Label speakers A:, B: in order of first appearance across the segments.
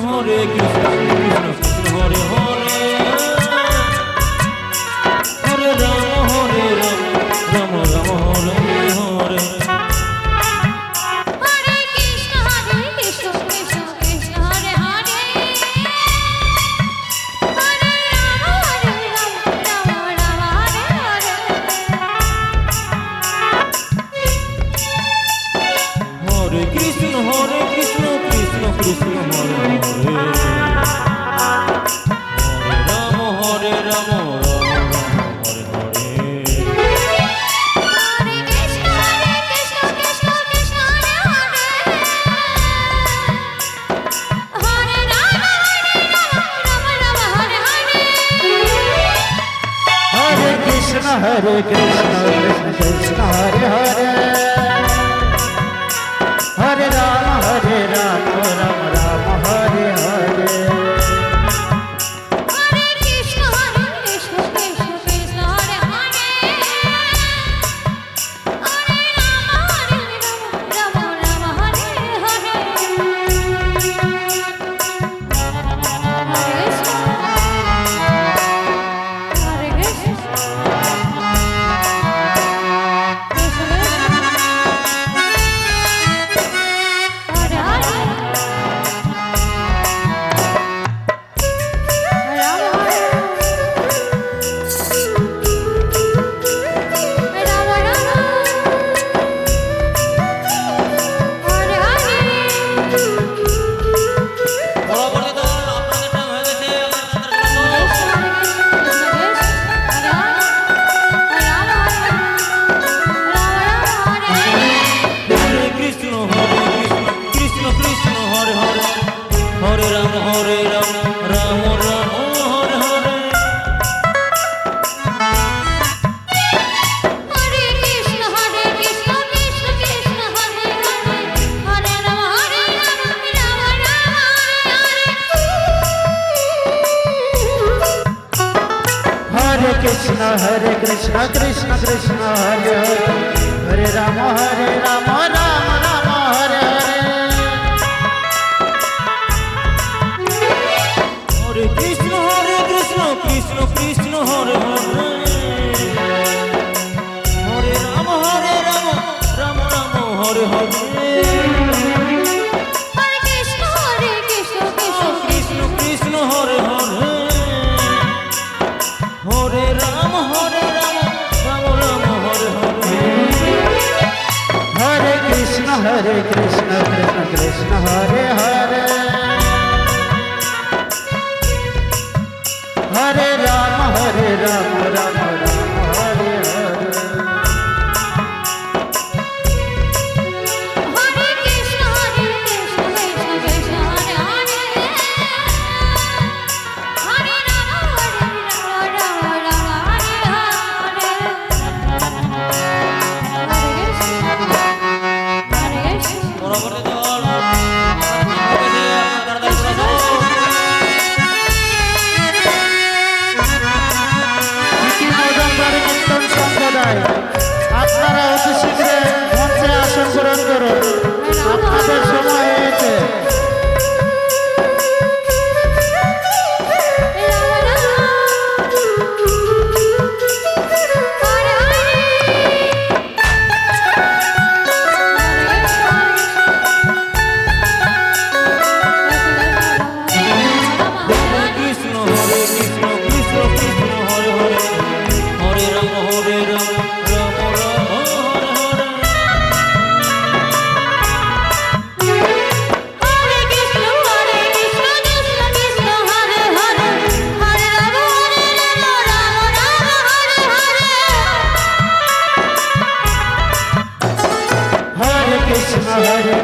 A: হরে কৃষ্ণ কৃষ্ণ কৃষ্ণ হরে হরে হরে রাম রাম রাম হরে হরে কৃষ্ণ হরে হরে হরে রাম হরে হরে
B: हरे कृष्ण कृष्ण कृष्ण हरे हरे हरे राम राम राम हरे हरे हरे कृष्ण कृष्ण कृष्ण हरे हरे हरे राम राम राम हरे हरे
A: हरे कृष्ण कृष्ण कृष्ण हरे हरे हरे राम राम राम हरे हरे कृष्ण कृष्ण हरे हरे हरे राम राम हरे हरे
B: हरे कृष्ण कृष्ण कृष्ण हरे हरे हरे राम राम राम हरे हरे আপনারা অতি শীঘ্রে মঞ্চে আসন গ্রহণ করুন আপনাদের সময় হয়েছে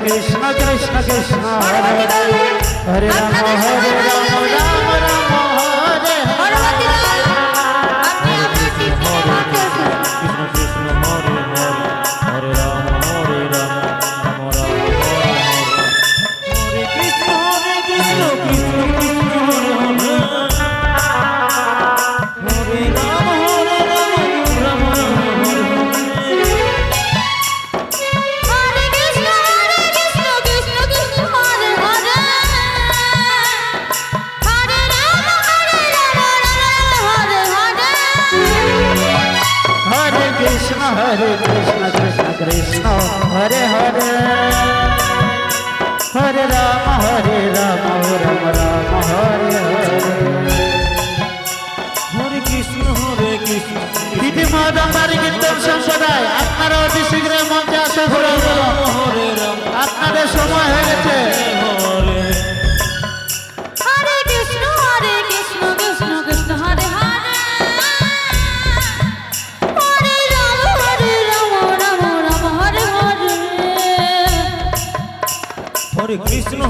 B: कृष्ण कृष्ण कृष्ण हरे हरे हरे राम राम राम हरे হরে কৃষ্ণ কৃষ্ণ কৃষ্ণ হরে হরে হরে রাম রাম রাম হরে হরে
A: হরে কৃষ্ণ
B: দিদি মহাদম্বারি কীর্তন সম্প্রদায় আপনারা অতি শীঘ্র মঞ্চে আসা ঘুরে
A: হরে রাম
B: আপনাদের সময় হয়ে গেছে
A: হরে
C: হরে কৃষ্ণ কৃষ্ণ কৃষ্ণ হরে হরে হরে রাম রাম রাম হরে হরে
A: হরে কৃষ্ণ